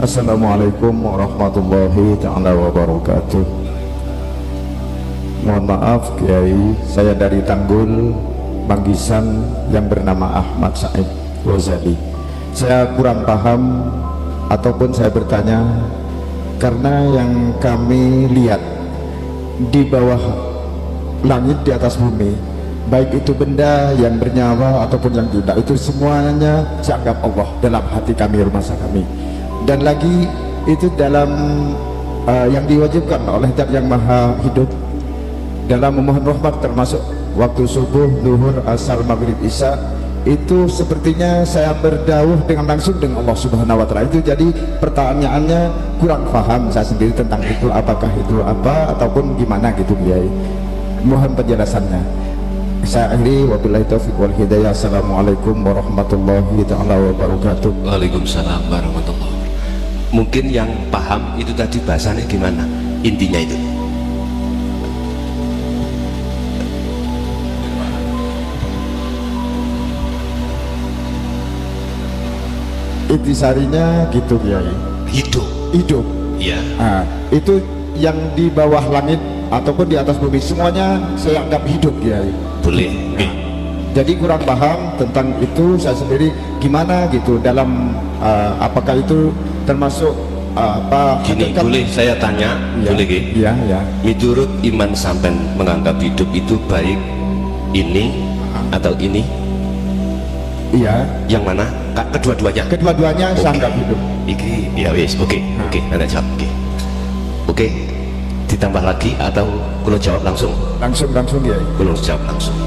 Assalamualaikum warahmatullahi ta'ala wabarakatuh. Mohon maaf Kiai, saya dari Tanggul, Manggisan, yang bernama Ahmad Said Ghazali. Saya kurang paham ataupun saya bertanya karena yang kami lihat di bawah langit, di atas bumi, baik itu benda yang bernyawa ataupun yang tidak, itu semuanya dianggap Allah dalam hati kami, rumah kami. Dan lagi itu dalam yang diwajibkan oleh Zat yang Maha Hidup dalam memohon rahmat, termasuk waktu subuh, zuhur, asar, maghrib, isya, itu sepertinya saya berdauh dengan langsung dengan Allah Subhanahu wa Ta'ala. Itu jadi pertanyaannya kurang paham saya sendiri tentang itu, apakah itu apa ataupun gimana gitu Kiai. Mohon penjelasannya. Saya akhiri, wabillahi taufiq wal hidayah. Assalamualaikum warahmatullahi ta'ala wabarakatuh. Waalaikumsalam warahmatullahi wabarakatuh. Mungkin yang paham itu tadi bahasanya gimana, intinya itu. Intisarinya gitu Kiai. Hidup. Iya. Nah, itu yang di bawah langit ataupun di atas bumi semuanya saya anggap hidup Kiai. Boleh. Nah, jadi kurang paham tentang itu saya sendiri gimana gitu dalam apakah itu termasuk apa Gini, hakikat? boleh saya tanya? Ya, boleh Ki? ya, ya. Menurut iman sampean menganggap hidup itu baik ini atau ini? Iya. Yang mana? Kedua-duanya. Kedua-duanya saya anggap hidup. Iki ya wis, oke, Anda jawab. Oke. Ditambah lagi atau kalau jawab langsung? Langsung ya. Kalau jawab langsung.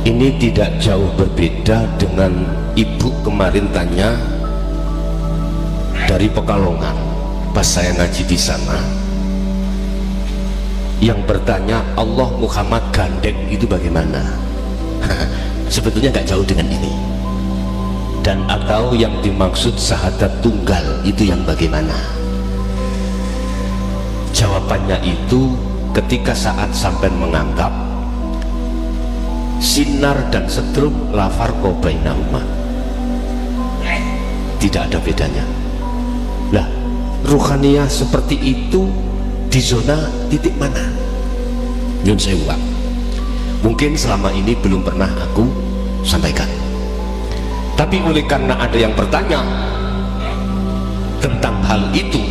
Ini tidak jauh berbeda dengan ibu kemarin tanya dari Pekalongan pas saya ngaji di sana, yang bertanya Allah Muhammad gandeng itu bagaimana. Sebetulnya nggak jauh dengan ini. Dan atau yang dimaksud syahadat tunggal itu yang bagaimana. Jawabannya itu ketika saat sampai menganggap sinar dan setrum la farqa bainahuma, tidak ada bedanya. Lah, ruhaniyah seperti itu di zona titik mana? Nyun sewu. Mungkin selama ini belum pernah aku sampaikan. Tapi oleh karena ada yang bertanya tentang hal itu,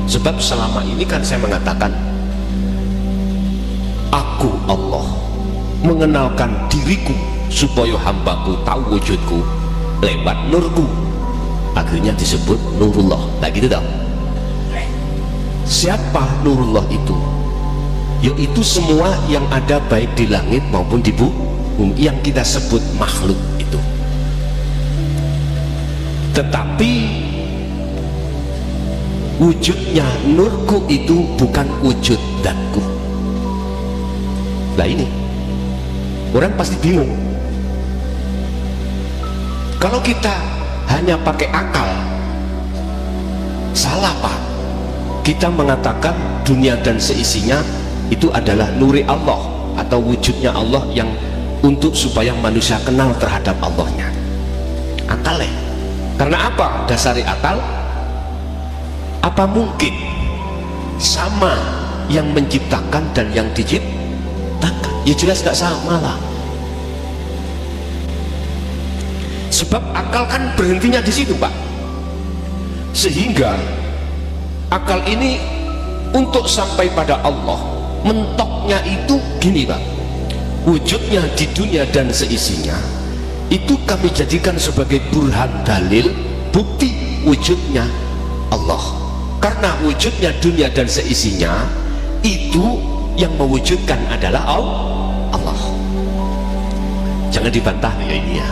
sebab selama ini kan saya mengatakan aku Allah, mengenalkan diriku supaya hambaku tahu wujudku lewat nurku, akhirnya disebut Nurullah. Tak gitu dong. Siapa Nurullah itu? Yaitu semua yang ada baik di langit maupun di bumi, yang kita sebut makhluk itu. Tetapi wujudnya nurku itu bukan wujud zatku. Nah ini orang pasti bingung. Kalau kita hanya pakai akal, salah Pak. Kita mengatakan dunia dan seisinya itu adalah nuri Allah atau wujudnya Allah yang untuk supaya manusia kenal terhadap Allahnya. Akal ya. Karena apa? Dasari akal. Apa mungkin sama yang menciptakan dan yang diciptakan? Ya jelas gak sama lah. Sebab akal kan berhentinya di situ Pak. Sehingga akal ini untuk sampai pada Allah, mentoknya itu gini Pak, wujudnya di dunia dan seisinya itu kami jadikan sebagai burhan, dalil, bukti wujudnya Allah. Karena wujudnya dunia dan seisinya itu yang mewujudkan adalah Allah. Jangan dibantah ya ini ya.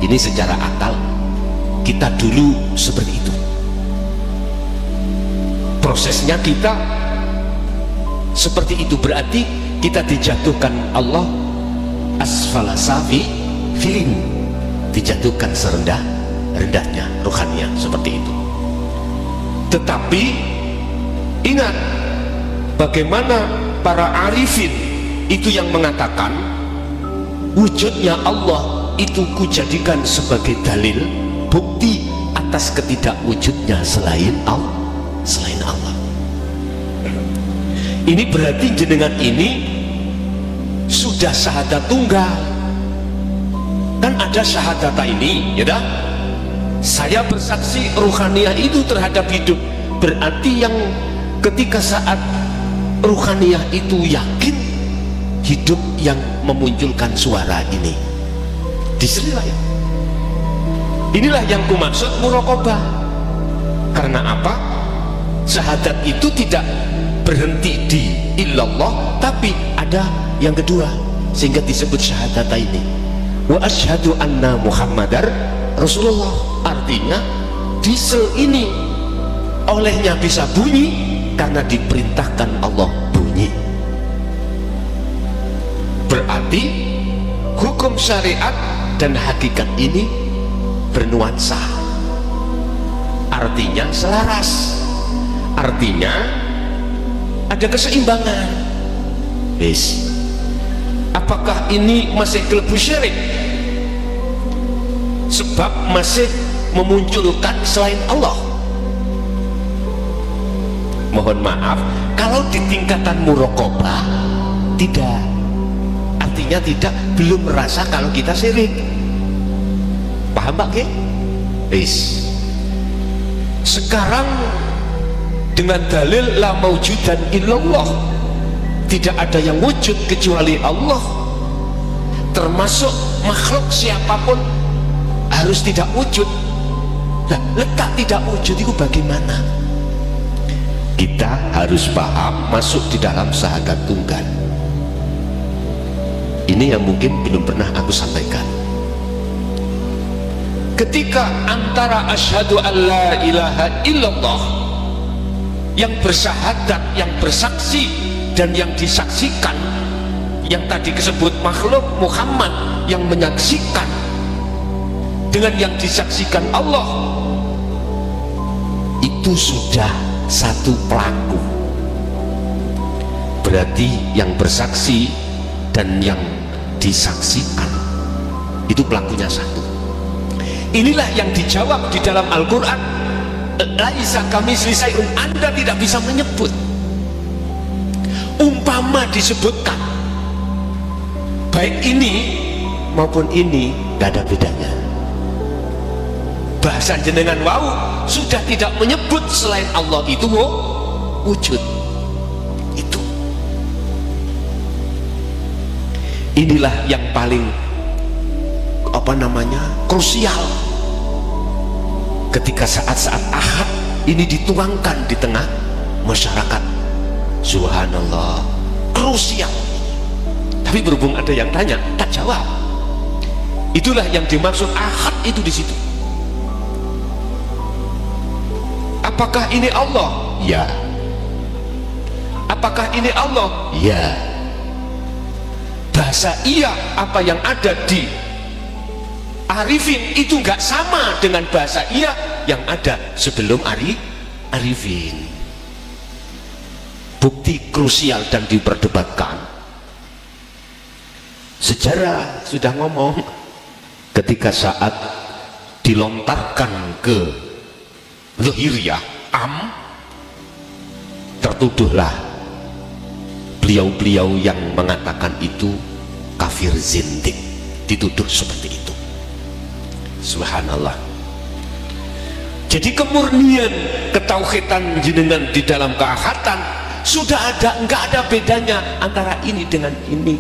Ini secara akal kita dulu seperti itu. Prosesnya kita seperti itu, berarti kita dijatuhkan Allah asfala safilin, dijatuhkan serendah-rendahnya rohaniah seperti itu. Tetapi ingat bagaimana para arifin itu yang mengatakan wujudnya Allah itu kujadikan sebagai dalil, bukti atas ketidakwujudnya selain Allah. Ini berarti jenengan ini sudah syahadat tunggal. Kan ada syahadata ini, ya dah? Saya bersaksi ruhaniyah itu terhadap hidup. Berarti yang ketika saat ruhaniyah itu yakin, hidup yang memunculkan suara ini. Disinilah ya. Inilah yang kumaksud muraqabah. Karena apa? Syahadat itu tidak berhenti di illallah, tapi ada yang kedua, sehingga disebut syahadat ini. Wa asyhadu anna Muhammadar Rasulullah. Artinya diesel ini olehnya bisa bunyi karena diperintahkan Allah bunyi. Berarti hukum syariat dan hakikat ini bernuansa, artinya selaras, artinya ada keseimbangan. Yes. Apakah ini masih kelebu syirik? Sebab masih memunculkan selain Allah. Mohon maaf, kalau di tingkatan muraqabah tidak, artinya tidak, belum merasa kalau kita syirik. Paham Pak? Yes. Sekarang dengan dalil la maujudan illallah, tidak ada yang wujud kecuali Allah, termasuk makhluk siapapun harus tidak wujud. Nah, letak tidak wujud itu bagaimana? Kita harus paham, masuk di dalam syahadat tunggal. Ini yang mungkin belum pernah aku sampaikan. Ketika antara asyhadu an la ilaha illallah, yang bersyahadat, yang bersaksi dan yang disaksikan, yang tadi disebut makhluk Muhammad yang menyaksikan, dengan yang disaksikan Allah, itu sudah satu pelaku. Berarti yang bersaksi dan yang disaksikan itu pelakunya satu. Inilah yang dijawab di dalam Al-Quran, laisa kamitslihi syai'un. Anda tidak bisa menyebut. Umpama disebutkan, baik ini maupun ini gak ada bedanya. Bahasa jenengan wau sudah tidak menyebut selain Allah itu wujud. Itu. Inilah yang paling krusial ketika saat-saat ahad ini dituangkan di tengah masyarakat. Subhanallah, krusial. Tapi berhubung ada yang tanya, tak jawab. Itulah yang dimaksud ahad itu di situ. Apakah ini Allah? Ya. Apakah ini Allah? Ya. Bahasa iya apa yang ada di Arifin itu nggak sama dengan bahasa iya yang ada sebelum Arifin. Bukti krusial dan diperdebatkan. Sejarah sudah ngomong, ketika saat dilontarkan ke Zahiriyah tertuduhlah beliau-beliau yang mengatakan itu kafir zindik, dituduh seperti itu. Subhanallah. Jadi kemurnian ketauhidan jenengan di dalam keahatan sudah ada, enggak ada bedanya antara ini dengan ini.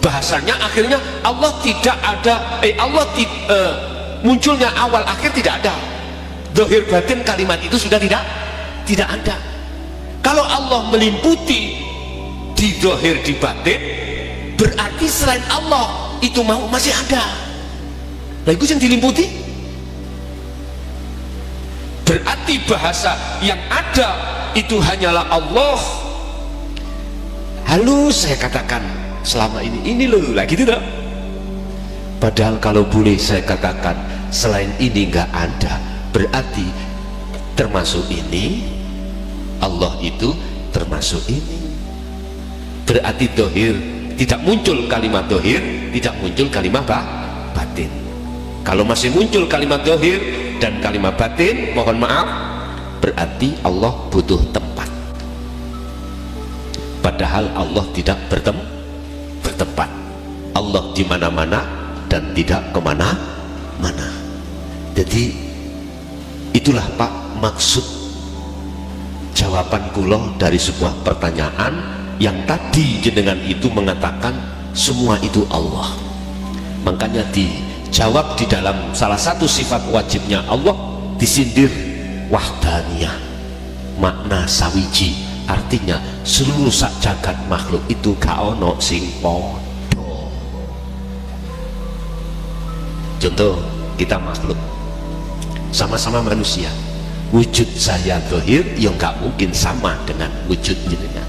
Bahasanya akhirnya Allah tidak ada, munculnya awal akhir tidak ada. Zahir batin kalimat itu sudah tidak ada. Kalau Allah melimputi di zahir di batin, berarti selain Allah itu masih ada. Nah, itu yang dilimputi. Berarti bahasa yang ada itu hanyalah Allah. Halus saya katakan selama ini loh lagi tidak. Padahal kalau boleh saya katakan selain ini nggak ada, berarti termasuk ini, Allah itu termasuk ini. Berarti dohir tidak muncul kalimat dohir, tidak muncul kalimat batin. Kalau masih muncul kalimat zahir dan kalimat batin, mohon maaf, berarti Allah butuh tempat. Padahal Allah tidak bertempat. Allah di mana-mana dan tidak kemana-mana. Jadi itulah Pak maksud jawaban kula dari sebuah pertanyaan yang tadi jenengan itu mengatakan semua itu Allah. Makanya dijawab di dalam salah satu sifat wajibnya Allah disindir wahdaniyah, makna sawiji, artinya seluruh sak jagat makhluk itu gak ono sing podo. Contoh, kita makhluk sama-sama manusia, wujud saya zahir yang gak mungkin sama dengan wujud jenengan.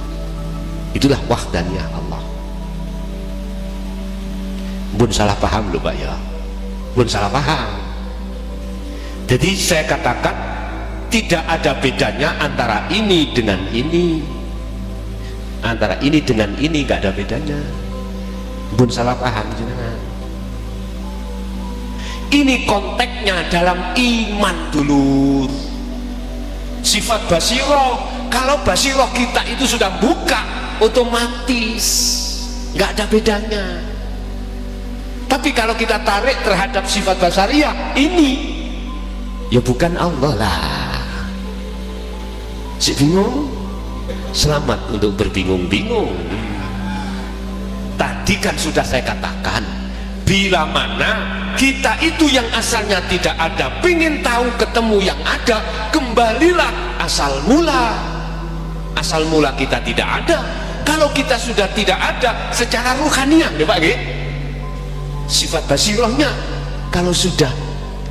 Itulah wahdaniyah Allah. Bun salah paham loh Pak ya, bun salah paham. Jadi saya katakan tidak ada bedanya antara ini dengan ini, antara ini dengan ini gak ada bedanya. Bun salah paham jenengan. Ini konteksnya dalam iman dulu. Sifat basiroh, kalau basiroh kita itu sudah buka, otomatis nggak ada bedanya. Tapi kalau kita tarik terhadap sifat basariyah ini, ya bukan Allah lah. Si bingung, selamat untuk berbingung-bingung. Tadi kan sudah saya katakan, bila mana kita itu yang asalnya tidak ada, pengen tahu ketemu yang ada, kembalilah asal mula. Asal mula kita tidak ada. Kalau kita sudah tidak ada secara ruhaniah ya Pak, sifat basirohnya, kalau sudah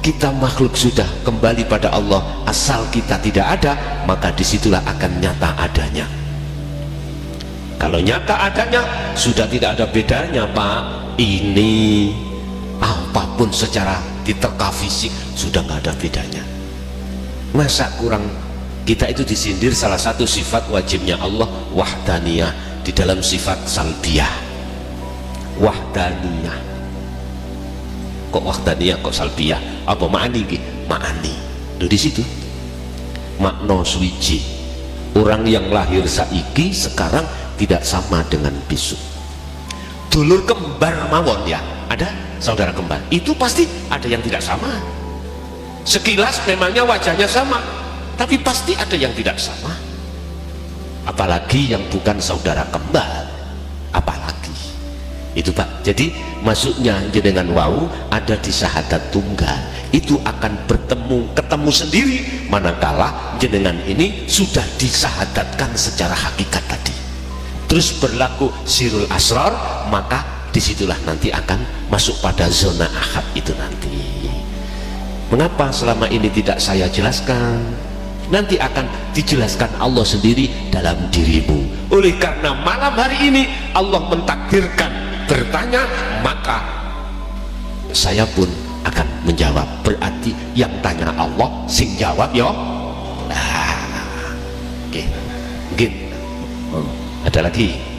kita makhluk sudah kembali pada Allah, asal kita tidak ada, maka disitulah akan nyata adanya. Kalau nyata adanya sudah tidak ada bedanya Pak. Ini apapun secara diterka fisik sudah nggak ada bedanya. Masa kurang kita itu disindir salah satu sifat wajibnya Allah, wahdaniyah, di dalam sifat salbiyah. Wahdaniyah, kok wahdaniyah kok salbiyah? Apa ma'ani? Ma'ani di situ makna suwiji. Orang yang lahir saiki sekarang tidak sama dengan besok. Dulur kembar mawon ya, ada saudara kembar, itu pasti ada yang tidak sama. Sekilas memangnya wajahnya sama, tapi pasti ada yang tidak sama. Apalagi yang bukan saudara kembar, apalagi itu Pak. Jadi maksudnya jenengan wau ada di syahadat tunggal itu akan ketemu sendiri manakala jenengan ini sudah disyahadatkan secara hakikat tadi, terus berlaku sirul asrar, maka disitulah nanti akan masuk pada zona ahad itu nanti. Mengapa selama ini tidak saya jelaskan? Nanti akan dijelaskan Allah sendiri dalam dirimu. Oleh karena malam hari ini Allah mentakdirkan bertanya, maka saya pun akan menjawab. Berarti yang tanya Allah sing jawab yo. Nah, oke. Mungkin ada lagi.